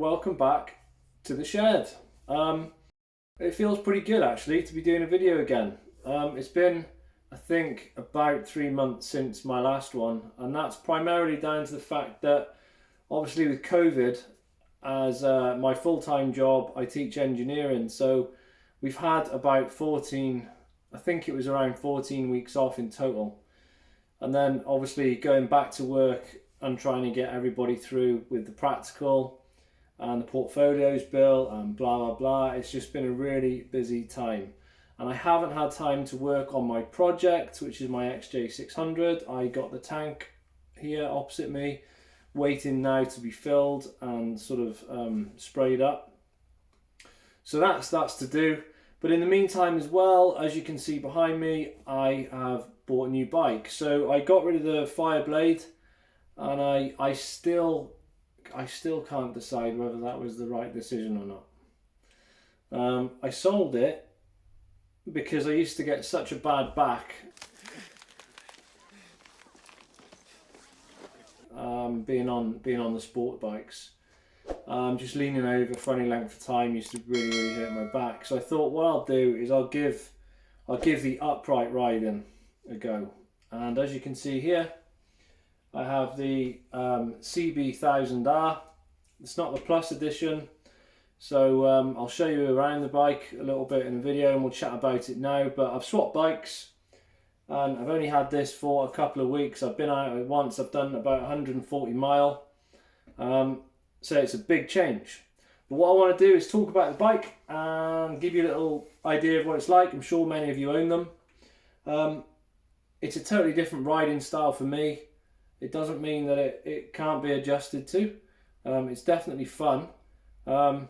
and welcome back to the shed. It feels pretty good actually to be doing a video again. It's been, I think, about 3 months since my last one, and that's primarily down to the fact that obviously with COVID, as my full-time job, I teach engineering, so we've had about 14, I think it was around 14 weeks off in total. And then obviously going back to work and trying to get everybody through with the practical and the portfolios built and blah blah blah. It's just been a really busy time, and I haven't had time to work on my project, which is my XJ600. I got the tank here opposite me waiting now to be filled and sort of sprayed up, so that's to do. But in the meantime as well, as you can see behind me, I have bought a new bike. So I got rid of the Fireblade, and I still can't decide whether that was the right decision or not. I sold it because I used to get such a bad back being on the sport bikes. Just leaning over for any length of time used to really hurt my back. So I thought what I'll do is I'll give the upright riding a go. And as you can see here, I have the CB1000R. It's not the Plus edition, so I'll show you around the bike a little bit in the video and we'll chat about it now. But I've swapped bikes and I've only had this for a couple of weeks. I've been out once, I've done about 140 mile. So it's a big change. But what I want to do is talk about the bike and give you a little idea of what it's like. I'm sure many of you own them. It's a totally different riding style for me. It doesn't mean that it can't be adjusted to. It's definitely fun. But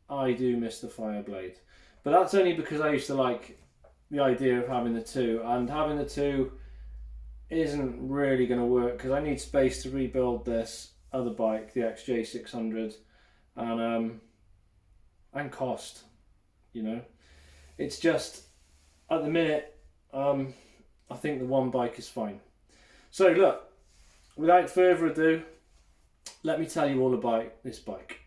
I do miss the Fireblade. But that's only because I used to like the idea of having the two, and having the two isn't really going to work because I need space to rebuild this other bike, the XJ600, and cost, you know. It's just, at the minute, I think the one bike is fine. So look, without further ado, let me tell you all about this bike.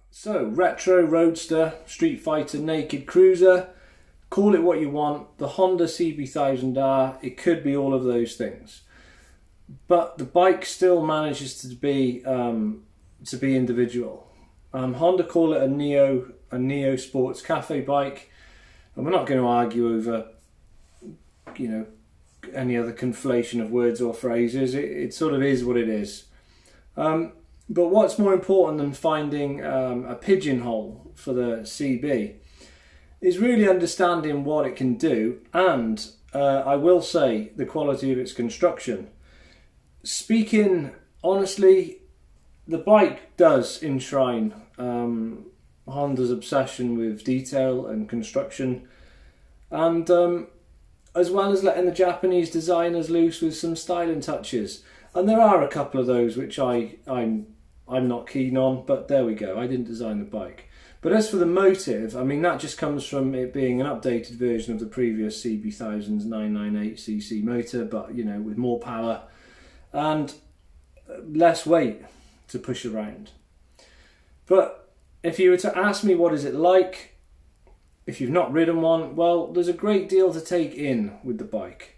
So, retro roadster, street fighter, naked cruiser, call it what you want, the Honda CB1000R, it could be all of those things. But the bike still manages to be individual. Honda call it a Neo Sports Cafe bike, and we're not going to argue over, you know, any other conflation of words or phrases. It sort of is what it is. But what's more important than finding a pigeonhole for the CB is really understanding what it can do, and I will say the quality of its construction. Speaking honestly, the bike does enshrine Honda's obsession with detail and construction, and as well as letting the Japanese designers loose with some styling touches. And there are a couple of those which I'm not keen on, but there we go, I didn't design the bike. But as for the motive, I mean, that just comes from it being an updated version of the previous CB1000's 998cc motor, but, you know, with more power and less weight to push around. But if you were to ask me what is it like, if you've not ridden one, well, there's a great deal to take in with the bike.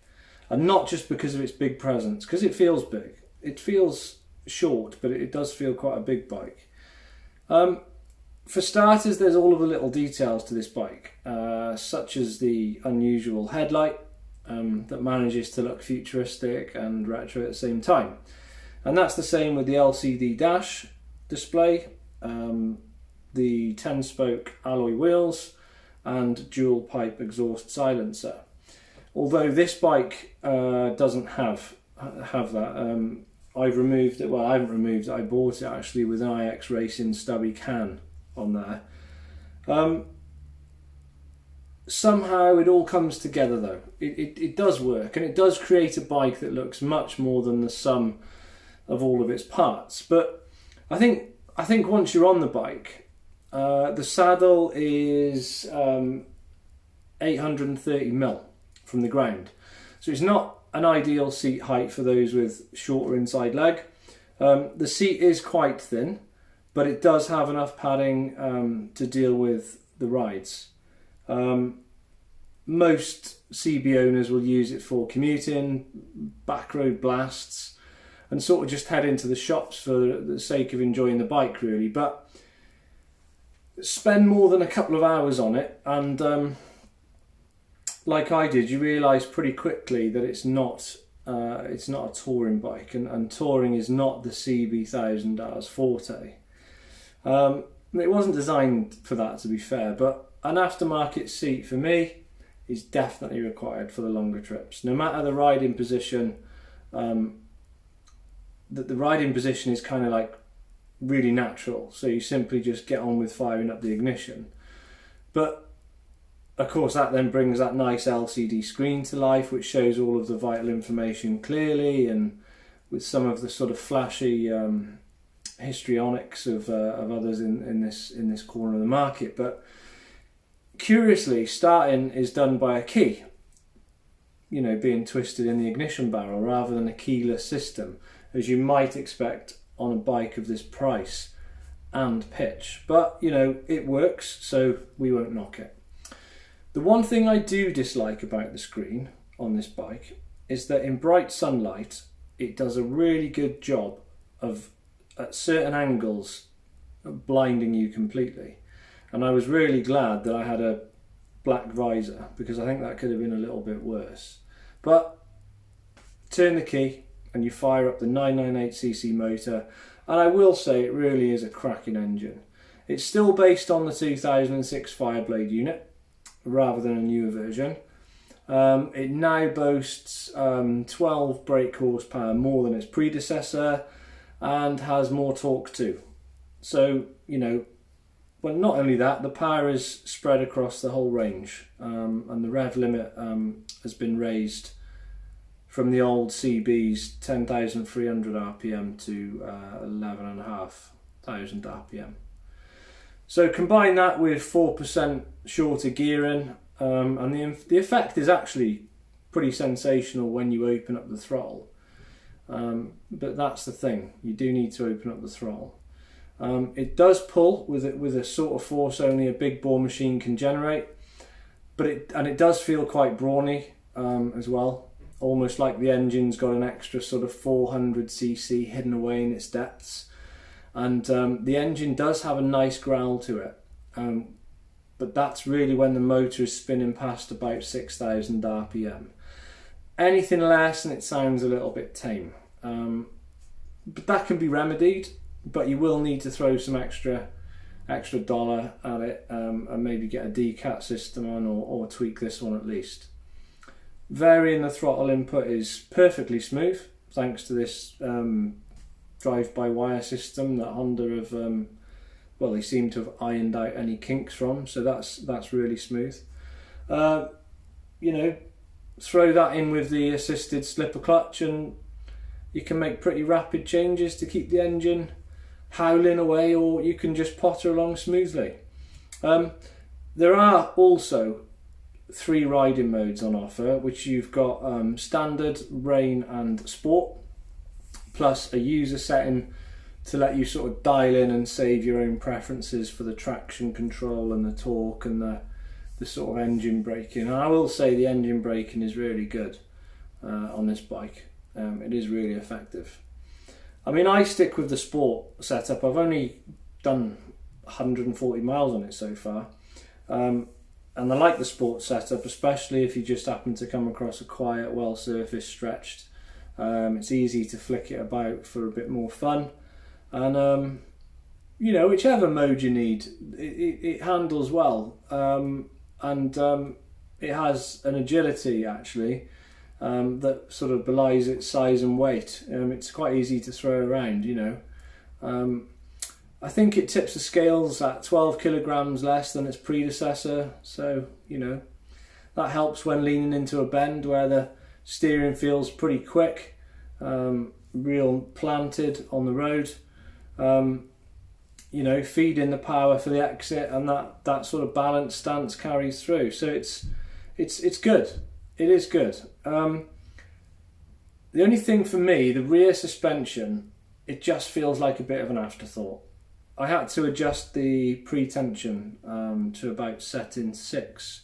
And not just because of its big presence, because it feels big. It feels short, but it does feel quite a big bike. For starters, there's all of the little details to this bike, such as the unusual headlight that manages to look futuristic and retro at the same time. And that's the same with the LCD dash display, the 10-spoke alloy wheels, and dual pipe exhaust silencer. Although this bike doesn't have that. I've removed it, well, I haven't removed it, I bought it actually with an IX Racing stubby can on there. Somehow it all comes together though. It does work, and it does create a bike that looks much more than the sum of all of its parts. But I think once you're on the bike, the saddle is 830mm from the ground. So it's not an ideal seat height for those with shorter inside leg. The seat is quite thin, but it does have enough padding to deal with the rides. Most CB owners will use it for commuting, back road blasts, and sort of just head into the shops for the sake of enjoying the bike, really. But spend more than a couple of hours on it, and like I did, you realise pretty quickly that it's not a touring bike, and touring is not the CB1000R's forte. It wasn't designed for that, to be fair, but an aftermarket seat for me is definitely required for the longer trips. No matter the riding position, the riding position is kind of like really natural, so you simply just get on with firing up the ignition. But of course that then brings that nice LCD screen to life, which shows all of the vital information clearly, and with some of the sort of flashy histrionics of others in this corner of the market. But curiously, starting is done by a key, you know, being twisted in the ignition barrel rather than a keyless system, as you might expect on a bike of this price and pitch. But, you know, it works, so we won't knock it. The one thing I do dislike about the screen on this bike is that in bright sunlight, it does a really good job of, at certain angles, blinding you completely. And I was really glad that I had a black visor, because I think that could have been a little bit worse. But turn the key and you fire up the 998cc motor, and I will say it really is a cracking engine. It's still based on the 2006 Fireblade unit rather than a newer version. It now boasts 12 brake horsepower more than its predecessor and has more torque too. So, you know, well, not only that, the power is spread across the whole range, and the rev limit has been raised from the old CB's 10,300 RPM to 11,500 RPM. So combine that with 4% shorter gearing, and the effect is actually pretty sensational when you open up the throttle. But that's the thing, you do need to open up the throttle. It does pull with a sort of force only a big bore machine can generate, but it does feel quite brawny as well, almost like the engine's got an extra sort of 400cc hidden away in its depths. And the engine does have a nice growl to it, but that's really when the motor is spinning past about 6,000 RPM. Anything less and it sounds a little bit tame, but that can be remedied. But you will need to throw some extra dollar at it, and maybe get a decat system on, or tweak this one at least. Varying the throttle input is perfectly smooth thanks to this drive-by-wire system that Honda have, well, they seem to have ironed out any kinks from, so that's really smooth. You know, throw that in with the assisted slipper clutch and you can make pretty rapid changes to keep the engine howling away, or you can just potter along smoothly. There are also 3 riding modes on offer, which you've got standard, rain and sport, plus a user setting to let you sort of dial in and save your own preferences for the traction control and the torque and the sort of engine braking. And I will say the engine braking is really good on this bike. It is really effective. I mean, I stick with the sport setup. I've only done 140 miles on it so far, and I like the sport setup, especially if you just happen to come across a quiet, well surfaced, stretched. It's easy to flick it about for a bit more fun, and you know, whichever mode you need, it handles well, and it has an agility actually that sort of belies its size and weight. It's quite easy to throw around, you know. I think it tips the scales at 12 kilograms less than its predecessor, so, you know, that helps when leaning into a bend where the steering feels pretty quick, real planted on the road. You know, feeding the power for the exit, and that sort of balanced stance carries through. So it's good. It is good. The only thing for me, the rear suspension, it just feels like a bit of an afterthought. I had to adjust the pre-tension to about setting 6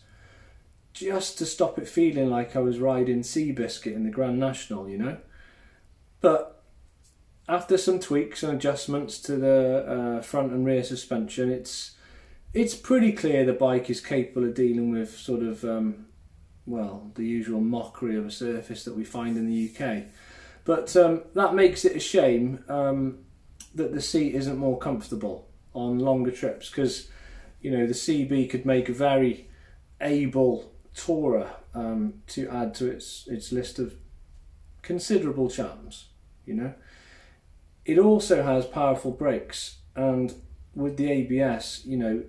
just to stop it feeling like I was riding Seabiscuit in the Grand National, you know. But after some tweaks and adjustments to the front and rear suspension, it's pretty clear the bike is capable of dealing with sort of, well, the usual mockery of a surface that we find in the UK. But that makes it a shame that the seat isn't more comfortable on longer trips, because, you know, the CB could make a very able tourer to add to its list of considerable charms, you know. It also has powerful brakes, and with the ABS, you know,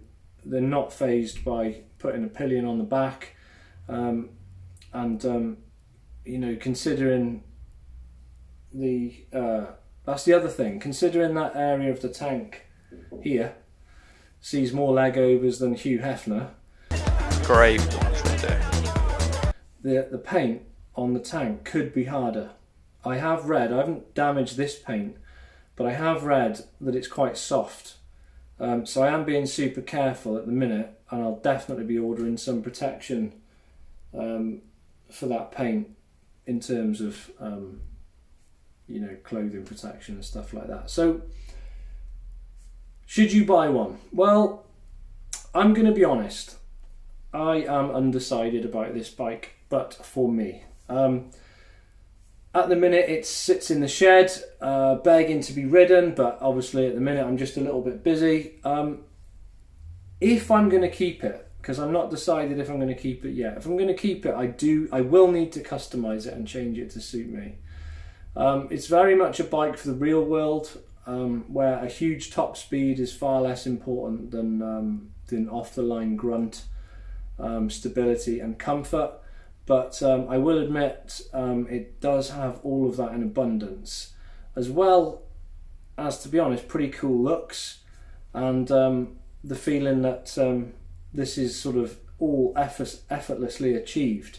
they're not phased by putting a pillion on the back, and you know, considering the that's the other thing, considering that area of the tank here sees more leg overs than Hugh Hefner. Great ones they do. The paint on the tank could be harder. I have read, I haven't damaged this paint, but I have read that it's quite soft. So I am being super careful at the minute, and I'll definitely be ordering some protection for that paint in terms of you know, clothing protection and stuff like that. So should you buy one? Well, I'm going to be honest, I am undecided about this bike, but for me. At the minute it sits in the shed, begging to be ridden, but obviously at the minute I'm just a little bit busy. If I'm going to keep it, because I'm not decided if I'm going to keep it yet. If I'm going to keep it, I will need to customise it and change it to suit me. It's very much a bike for the real world, where a huge top speed is far less important than off-the-line grunt, stability and comfort. But I will admit it does have all of that in abundance, as well as, to be honest, pretty cool looks, and the feeling that this is sort of all effortlessly achieved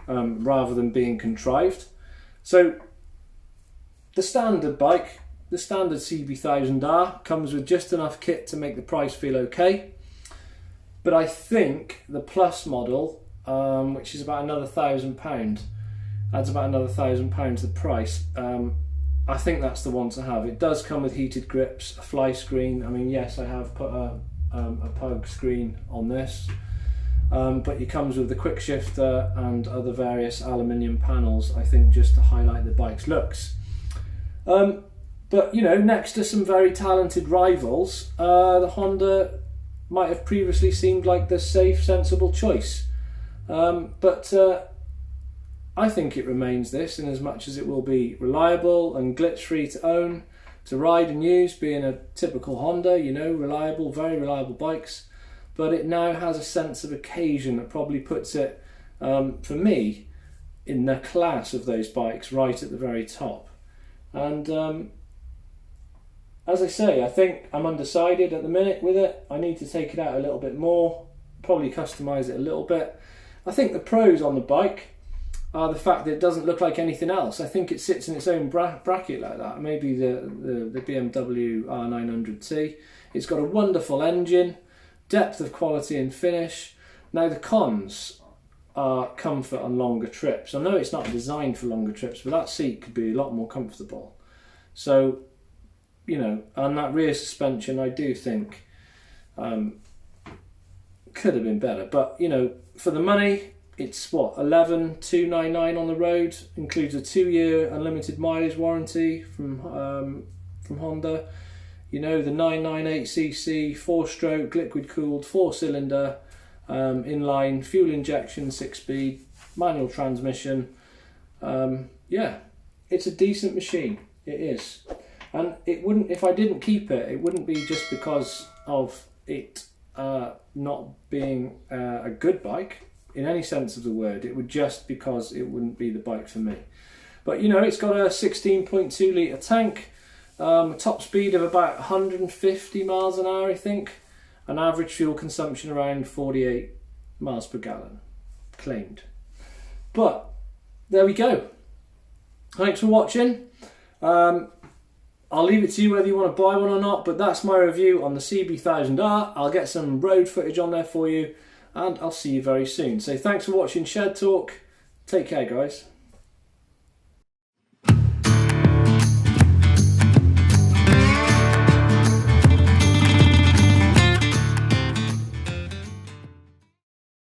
rather than being contrived. So the standard bike, the standard CB1000R, comes with just enough kit to make the price feel okay. But I think the Plus model, which is about another £1,000, adds about another £1,000 to the price. I think that's the one to have. It does come with heated grips, a fly screen. I mean, yes, I have put a pug screen on this, but it comes with the quick shifter and other various aluminium panels, I think, just to highlight the bike's looks. But, you know, next to some very talented rivals, the Honda might have previously seemed like the safe, sensible choice. But I think it remains this, in as much as it will be reliable and glitch-free to own, to ride and use, being a typical Honda, you know, reliable, very reliable bikes. But it now has a sense of occasion that probably puts it, for me, in the class of those bikes, right at the very top. And as I say, I think I'm undecided at the minute with it. I need to take it out a little bit more, probably customise it a little bit. I think the pros on the bike are the fact that it doesn't look like anything else. I think it sits in its own bracket like that. Maybe the BMW R900T. It's got a wonderful engine, depth of quality and finish. Now the cons are comfort on longer trips. I know it's not designed for longer trips, but that seat could be a lot more comfortable. So, you know, and that rear suspension, I do think could have been better. But, you know, for the money, it's what, 11,299 on the road, includes a 2-year unlimited mileage warranty from Honda. You know, the 998cc 4-stroke liquid cooled 4-cylinder inline fuel injection 6-speed manual transmission. Yeah, it's a decent machine. It is, and it wouldn't, if I didn't keep it, it wouldn't be just because of it not being a good bike in any sense of the word. It would just because it wouldn't be the bike for me. But, you know, it's got a 16.2 litre tank, a top speed of about 150 miles an hour, I think, an average fuel consumption around 48 miles per gallon, claimed. But there we go. Thanks for watching. I'll leave it to you whether you want to buy one or not, but that's my review on the CB1000R. I'll get some road footage on there for you, and I'll see you very soon. So thanks for watching Shed Talk. Take care, guys.